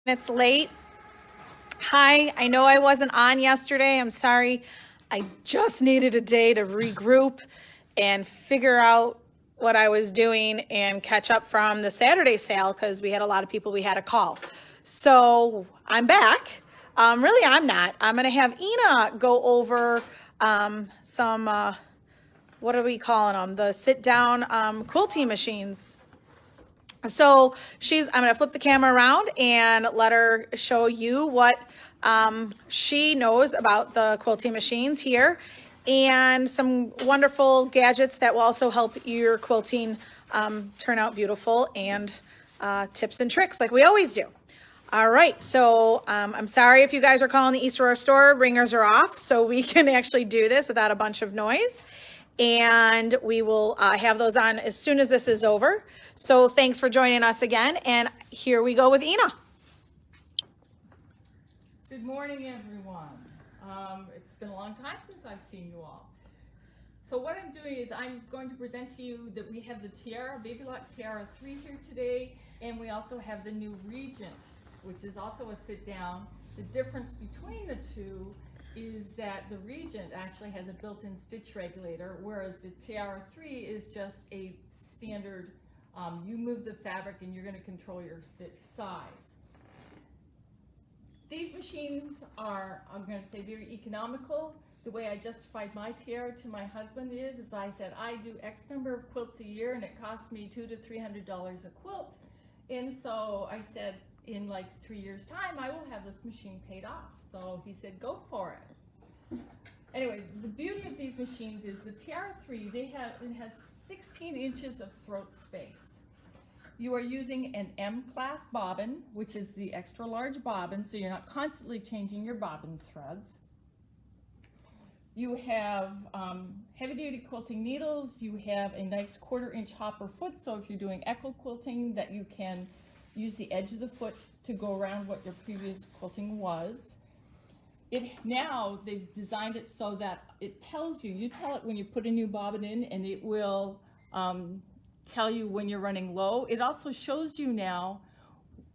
It's late. Hi, I know I wasn't on yesterday. I'm sorry. I just needed a day to regroup and figure out what I was doing and catch up from the Saturday sale because we had a lot of people we had to call. So I'm back. Really, I'm not. I'm going to have Ina go over some, what are we calling them? The sit down quilting machines. So I'm gonna flip the camera around and let her show you what she knows about the quilting machines here and some wonderful gadgets that will also help your quilting turn out beautiful and tips and tricks like we always do. All right, so I'm sorry if you guys are calling the East Aurora store, ringers are off, so we can actually do this without a bunch of noise. And we will have those on as soon as this is over. So thanks for joining us again. And here we go with Ina. Good morning, everyone. It's been a long time since I've seen you all. So what I'm doing is I'm going to present to you that we have the Tiara, Baby Lock Tiara 3 here today, and we also have the new Regent, which is also a sit down. The difference between the two is that the Regent actually has a built-in stitch regulator, whereas the Tiara 3 is just a standard, you move the fabric and you're going to control your stitch size. These machines are, I'm going to say, very economical. The way I justified my Tiara to my husband is I said, I do X number of quilts a year and it costs me $200 to $300 a quilt. And so I said, in like 3 years' time, I will have this machine paid off. So he said, go for it. Anyway, the beauty of these machines is the Tiara 3, it has 16 inches of throat space. You are using an M-class bobbin, which is the extra large bobbin, so you're not constantly changing your bobbin threads. You have heavy-duty quilting needles. You have a nice 1/4 inch hopper foot, so if you're doing echo quilting, that you can use the edge of the foot to go around what your previous quilting was. Now they've designed it so that it tells you tell it when you put a new bobbin in, and it will tell you when you're running low. It also shows you now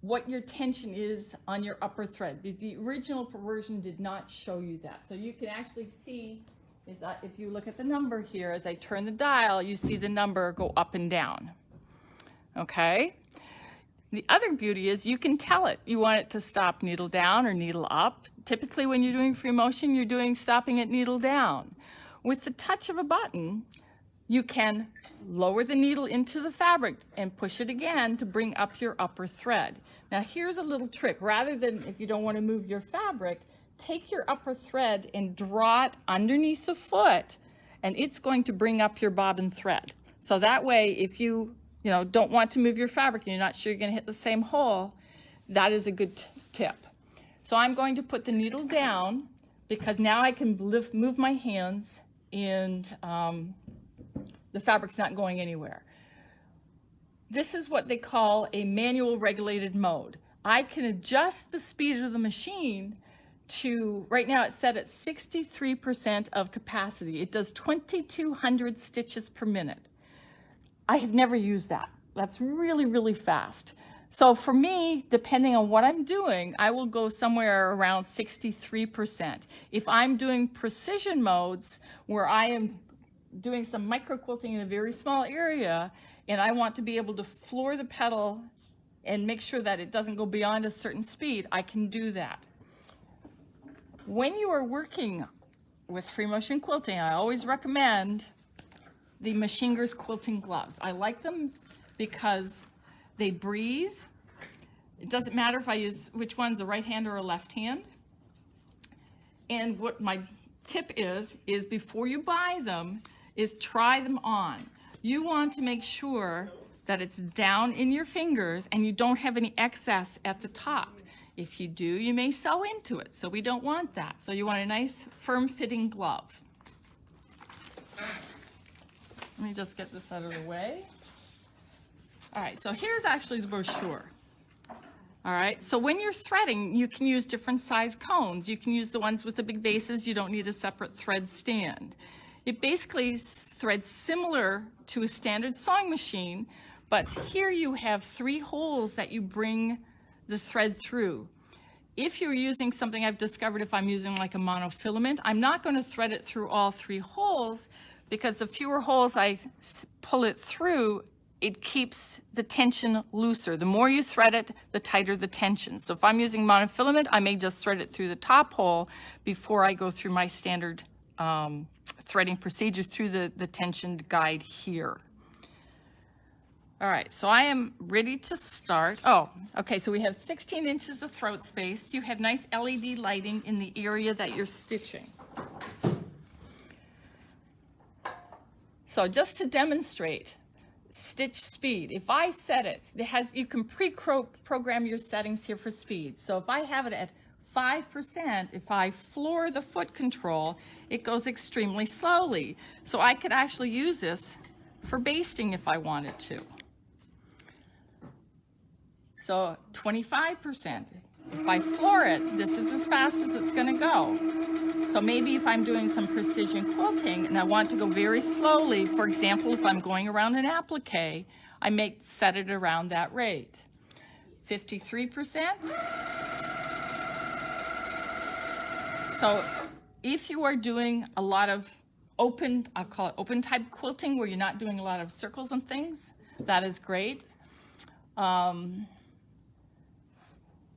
what your tension is on your upper thread. The original version did not show you that. So you can actually see, if you look at the number here, as I turn the dial, you see the number go up and down. Okay? The other beauty is you can tell it. You want it to stop needle down or needle up. Typically when you're doing free motion, you're stopping at needle down. With the touch of a button, you can lower the needle into the fabric and push it again to bring up your upper thread. Now here's a little trick. Rather than, if you don't want to move your fabric, take your upper thread and draw it underneath the foot, and it's going to bring up your bobbin thread. So that way, if you don't want to move your fabric and you're not sure you're going to hit the same hole, that is a good tip. So I'm going to put the needle down because now I can move my hands and the fabric's not going anywhere. This is what they call a manual regulated mode. I can adjust the speed of the machine to, right now it's set at 63% of capacity. It does 2,200 stitches per minute. I have never used that. That's really, really fast. So for me, depending on what I'm doing, I will go somewhere around 63%. If I'm doing precision modes where I am doing some micro quilting in a very small area and I want to be able to floor the pedal and make sure that it doesn't go beyond a certain speed, I can do that. When you are working with free motion quilting, I always recommend the Machine Girls quilting gloves. I like them because they breathe. It doesn't matter if I use which one's a right hand or a left hand. And what my tip is before you buy them, is try them on. You want to make sure that it's down in your fingers and you don't have any excess at the top. If you do, you may sew into it, so we don't want that. So you want a nice firm fitting glove. Let me just get this out of the way. All right, so here's actually the brochure. All right, so when you're threading, you can use different size cones. You can use the ones with the big bases. You don't need a separate thread stand. It basically threads similar to a standard sewing machine, but here you have 3 holes that you bring the thread through. If you're using something, I've discovered if I'm using like a monofilament, I'm not going to thread it through all 3 holes, because the fewer holes I pull it through, it keeps the tension looser. The more you thread it, the tighter the tension. So if I'm using monofilament, I may just thread it through the top hole before I go through my standard threading procedures through the tensioned guide here. All right, so I am ready to start. Oh, okay, so we have 16 inches of throat space. You have nice LED lighting in the area that you're stitching. So just to demonstrate stitch speed, if I set it, you can pre-program your settings here for speed. So if I have it at 5%, if I floor the foot control, it goes extremely slowly. So I could actually use this for basting if I wanted to. So 25%. If I floor it, this is as fast as it's going to go. So maybe if I'm doing some precision quilting and I want to go very slowly, for example, if I'm going around an applique, I may set it around that rate. 53%. So if you are doing a lot of open, I'll call it open type quilting, where you're not doing a lot of circles and things, that is great.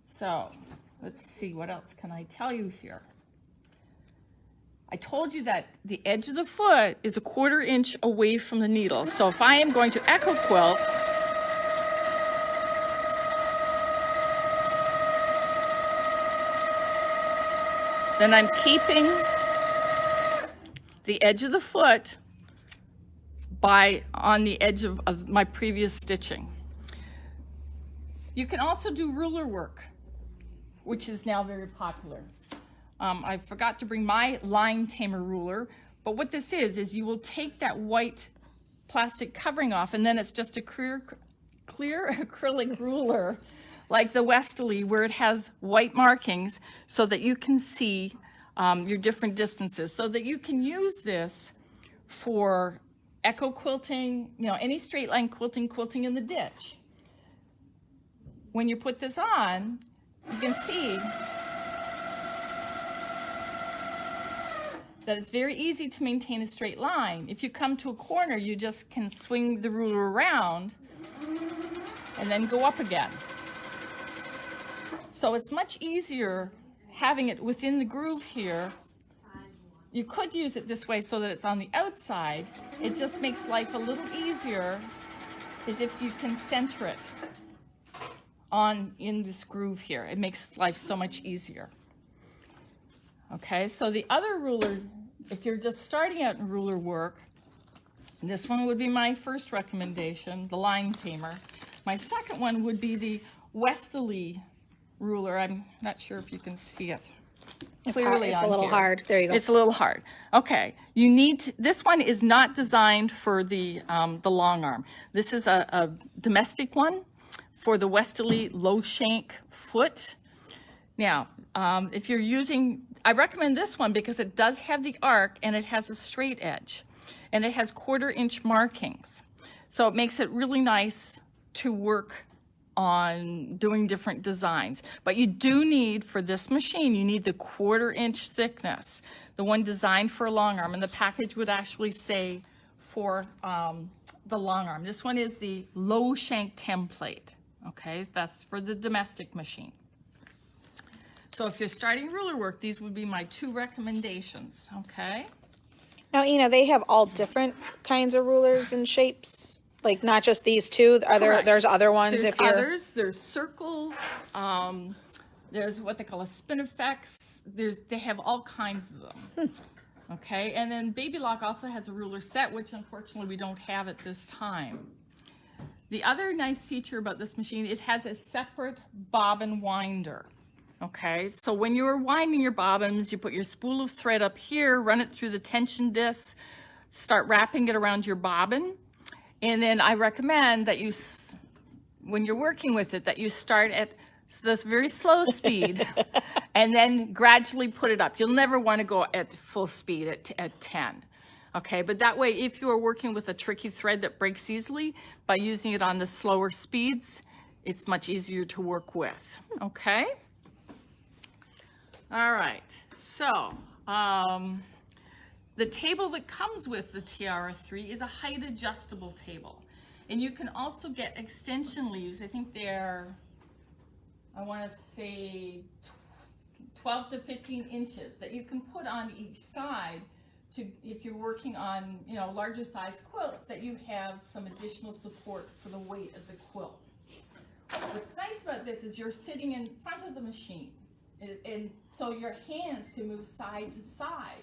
So let's see, what else can I tell you here? I told you that the edge of the foot is a 1/4 inch away from the needle. So if I am going to echo quilt, then I'm keeping the edge of the foot on the edge of my previous stitching. You can also do ruler work, which is now very popular. I forgot to bring my line tamer ruler, but what this is you will take that white plastic covering off, and then it's just a clear acrylic ruler like the Westerly, where it has white markings so that you can see your different distances, so that you can use this for echo quilting, any straight line quilting, quilting in the ditch. When you put this on, you can see that it's very easy to maintain a straight line. If you come to a corner, you just can swing the ruler around and then go up again. So it's much easier having it within the groove here. You could use it this way so that it's on the outside. It just makes life a little easier as if you can center it in this groove here. It makes life so much easier. Okay, so the other ruler, if you're just starting out in ruler work, this one would be my first recommendation, the line tamer. My second one would be the Westerly ruler. I'm not sure if you can see it clearly. It's a little hard. There you go. It's a little hard. Okay, this one is not designed for the long arm. This is a domestic one for the Westerly low shank foot. Now, if you're using, I recommend this one because it does have the arc and it has a straight edge and it has 1/4 inch markings. So it makes it really nice to work on doing different designs. But you do need, for this machine, you need the 1/4 inch thickness, the one designed for a long arm, and the package would actually say for the long arm. This one is the low shank template. Okay, so that's for the domestic machine. So if you're starting ruler work, these would be my 2 recommendations, okay? Now, Ina, they have all different kinds of rulers and shapes, like not just these 2. There's other ones. There's circles, there's what they call a spinifex. They have all kinds of them. Okay, and then Baby Lock also has a ruler set, which unfortunately we don't have at this time. The other nice feature about this machine, it has a separate bobbin winder. Okay, so when you're winding your bobbins, you put your spool of thread up here, run it through the tension disc, start wrapping it around your bobbin, and then I recommend that you, when you're working with it, that you start at this very slow speed and then gradually put it up. You'll never want to go at full speed at 10. Okay, but that way, if you are working with a tricky thread that breaks easily, by using it on the slower speeds, it's much easier to work with, okay? All right, so the table that comes with the Tiara 3 is a height adjustable table. And you can also get extension leaves. I think they're, I want to say 12 to 15 inches that you can put on each side to, if you're working on, you know, larger size quilts, that you have some additional support for the weight of the quilt. What's nice about this is you're sitting in front of the machine, and so your hands can move side to side.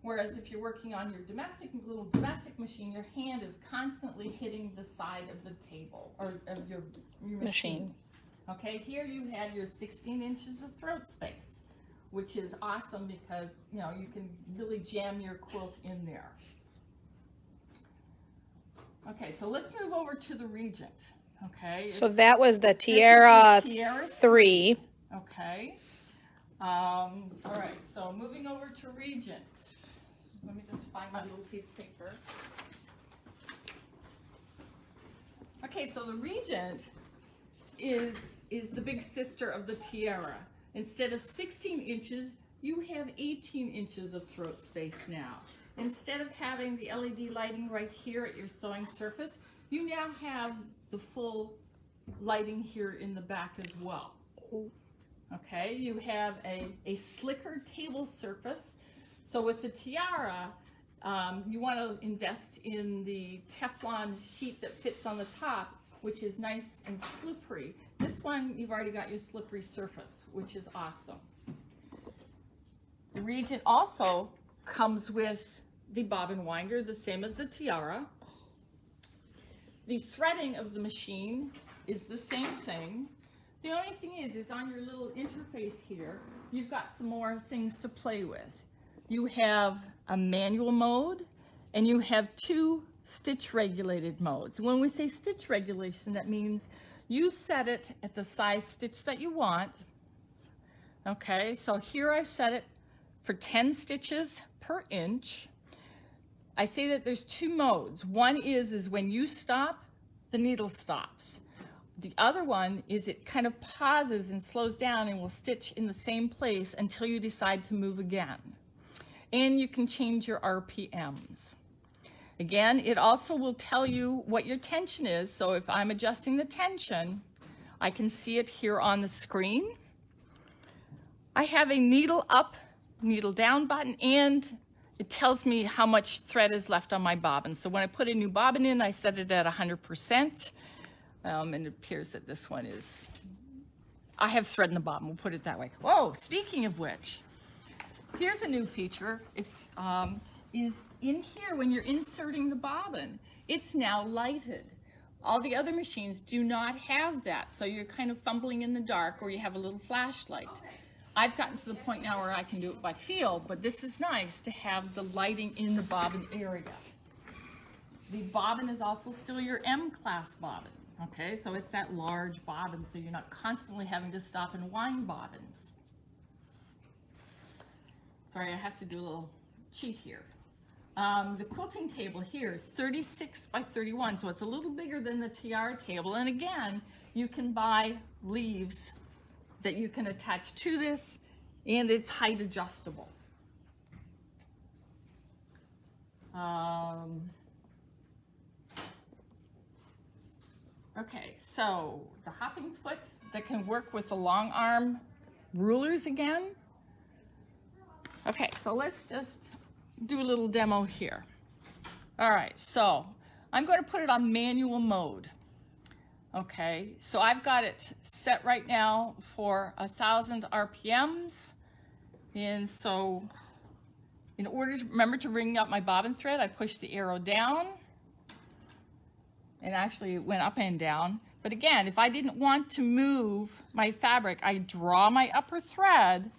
Whereas if you're working on your little domestic machine, your hand is constantly hitting the side of the table or of your machine. Okay, here you have your 16 inches of throat space, which is awesome because, you know, you can really jam your quilt in there. Okay, so let's move over to the Regent. Okay. So that was the Tiara 3. Okay. All right, so moving over to Regent. Let me just find my little piece of paper. Okay, so the Regent is the big sister of the Tiara. Instead of 16 inches, you have 18 inches of throat space now. Instead of having the LED lighting right here at your sewing surface, you now have the full lighting here in the back as well. Okay, you have a slicker table surface. So with the Tiara, you want to invest in the Teflon sheet that fits on the top, which is nice and slippery. This one, you've already got your slippery surface, which is awesome. The Regent also comes with the bobbin winder, the same as the Tiara. The threading of the machine is the same thing. The only thing is on your little interface here, you've got some more things to play with. You have a manual mode and you have 2 stitch regulated modes. When we say stitch regulation, that means you set it at the size stitch that you want. Okay, so here I've set it for 10 stitches per inch. I say that there's 2 modes. One is when you stop, the needle stops. The other one is it kind of pauses and slows down and will stitch in the same place until you decide to move again. And you can change your RPMs. Again, it also will tell you what your tension is. So if I'm adjusting the tension, I can see it here on the screen. I have a needle up, needle down button, and it tells me how much thread is left on my bobbin. So when I put a new bobbin in, I set it at 100%. And it appears that this one is, I have thread in the bobbin, we'll put it that way. Whoa, speaking of which, here's a new feature. Is in here when you're inserting the bobbin, it's now lighted. All the other machines do not have that, so you're kind of fumbling in the dark or you have a little flashlight. I've gotten to the point now where I can do it by feel, but this is nice to have the lighting in the bobbin area. The bobbin is also still your M-class bobbin. Okay, so it's that large bobbin, so you're not constantly having to stop and wind bobbins. Sorry, I have to do a little cheat here. The quilting table here is 36 by 31, so it's a little bigger than the Tiara table. And again, you can buy leaves that you can attach to this, and it's height adjustable. Okay, so the hopping foot that can work with the long arm rulers again. Okay, so let's just do a little demo here. All right, so I'm going to put it on manual mode. Okay, so I've got it set right now for 1,000 RPMs. And so in order to remember to ring up my bobbin thread, I push the arrow down. And actually it went up and down. But again, if I didn't want to move my fabric, I draw my upper thread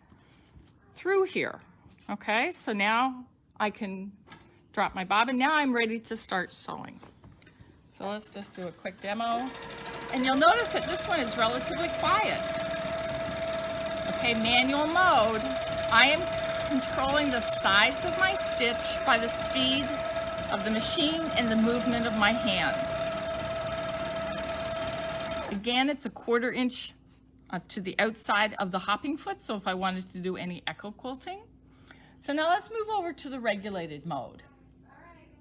through here. Okay, so now I can drop my bobbin. Now I'm ready to start sewing. So let's just do a quick demo. And you'll notice that this one is relatively quiet. Okay, manual mode. I am controlling the size of my stitch by the speed of the machine and the movement of my hands. Again, it's a 1/4 inch to the outside of the hopping foot, so if I wanted to do any echo quilting. So now let's move over to the regulated mode.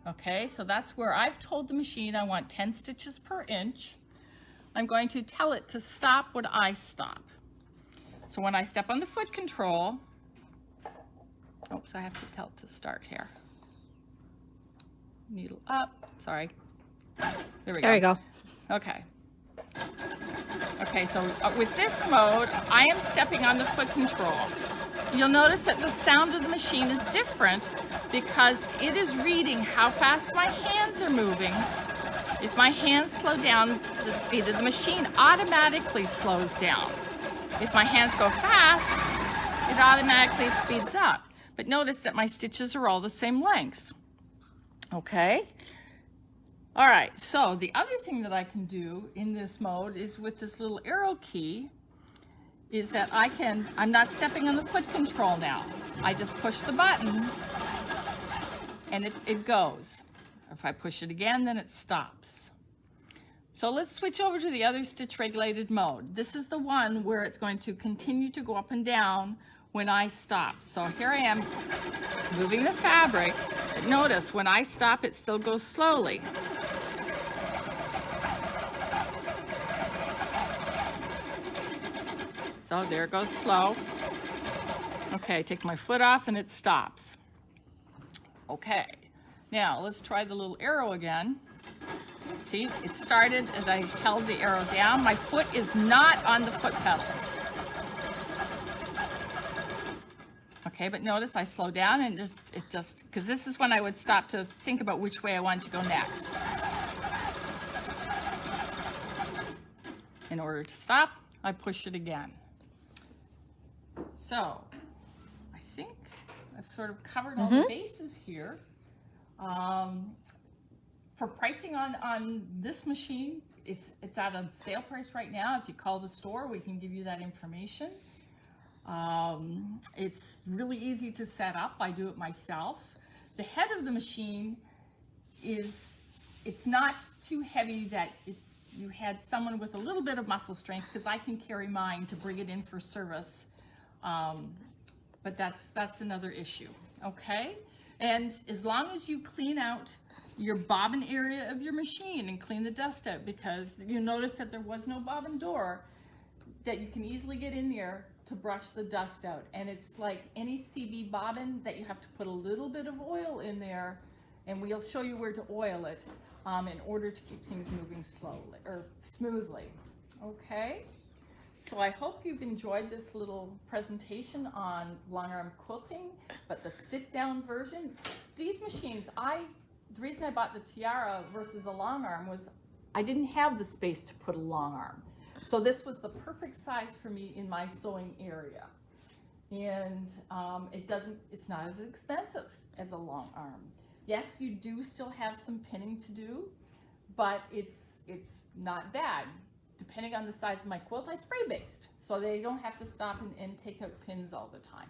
Okay, so that's where I've told the machine I want 10 stitches per inch. I'm going to tell it to stop when I stop. So when I step on the foot control, oops, I have to tell it to start here. Needle up, sorry. There we go. There you go. Okay. Okay, so with this mode, I am stepping on the foot control. You'll notice that the sound of the machine is different because it is reading how fast my hands are moving. If my hands slow down, the speed of the machine automatically slows down. If my hands go fast, it automatically speeds up. But notice that my stitches are all the same length. Okay? All right, so the other thing that I can do in this mode is with this little arrow key is that I'm not stepping on the foot control now. I just push the button and it goes. If I push it again, then it stops. So let's switch over to the other stitch regulated mode. This is the one where it's going to continue to go up and down when I stop. So here I am moving the fabric, but notice when I stop, it still goes slowly. So there it goes slow. Okay, take my foot off and it stops. Okay, now let's try the little arrow again. See, it started as I held the arrow down. My foot is not on the foot pedal. Okay, but notice I slow down and it just, because this is when I would stop to think about which way I wanted to go next. In order to stop, I push it again. So, I think I've sort of covered all the bases here. For pricing on this machine, it's at a sale price right now. If you call the store, we can give you that information. It's really easy to set up. I do it myself. The head of the machine it's not too heavy that you had someone with a little bit of muscle strength, because I can carry mine to bring it in for service. But that's another issue, okay? And as long as you clean out your bobbin area of your machine and clean the dust out, because you notice that there was no bobbin door, that you can easily get in there to brush the dust out. And it's like any CB bobbin that you have to put a little bit of oil in there, and we'll show you where to oil it in order to keep things moving slowly or smoothly, okay? So I hope you've enjoyed this little presentation on long arm quilting, but the sit down version, these machines, the reason I bought the Tiara versus a long arm was I didn't have the space to put a long arm. So this was the perfect size for me in my sewing area. And it's not as expensive as a long arm. Yes, you do still have some pinning to do, but it's not bad. Depending on the size of my quilt, I spray based, so they don't have to stop and take out pins all the time.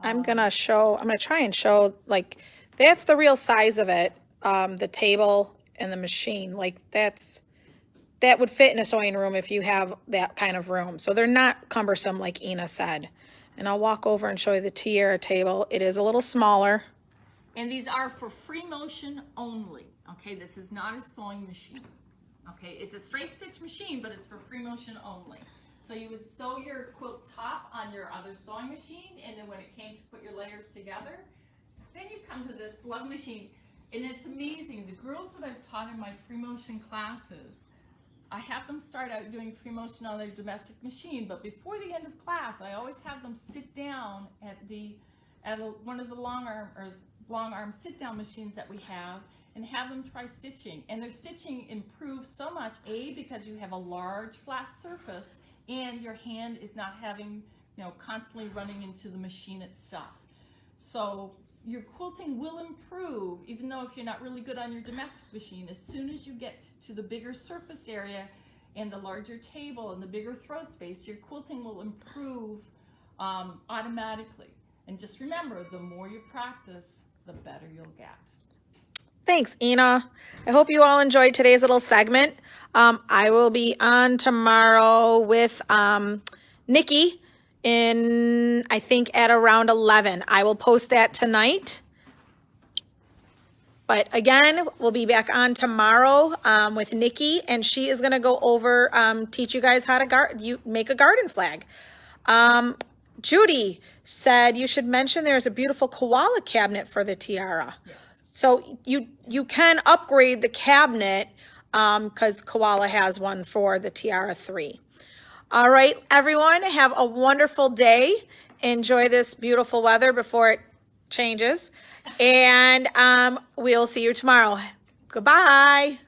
I'm gonna try and show, like, that's the real size of it, the table and the machine. Like, that would fit in a sewing room if you have that kind of room. So they're not cumbersome, like Ina said. And I'll walk over and show you the Tiara table. It is a little smaller. And these are for free motion only, okay? This is not a sewing machine. Okay, it's a straight stitch machine, but it's for free motion only. So you would sew your quilt top on your other sewing machine, and then when it came to put your layers together, then you come to this slug machine, and it's amazing. The girls that I've taught in my free motion classes, I have them start out doing free motion on their domestic machine, but before the end of class, I always have them sit down at one of the long arm sit down machines that we have, and have them try stitching. And their stitching improves so much, A, because you have a large flat surface and your hand is not having, constantly running into the machine itself. So your quilting will improve, even though if you're not really good on your domestic machine. As soon as you get to the bigger surface area and the larger table and the bigger throat space, your quilting will improve automatically. And just remember, the more you practice, the better you'll get. Thanks, Ina. I hope you all enjoyed today's little segment. I will be on tomorrow with Nikki I think at around 11. I will post that tonight. But again, we'll be back on tomorrow with Nikki, and she is going to go over, teach you guys how to make a garden flag. Judy said you should mention there's a beautiful koala cabinet for the Tiara. Yes. So you can upgrade the cabinet because Koala has one for the Tiara 3. All right, everyone, have a wonderful day. Enjoy this beautiful weather before it changes. And we'll see you tomorrow. Goodbye.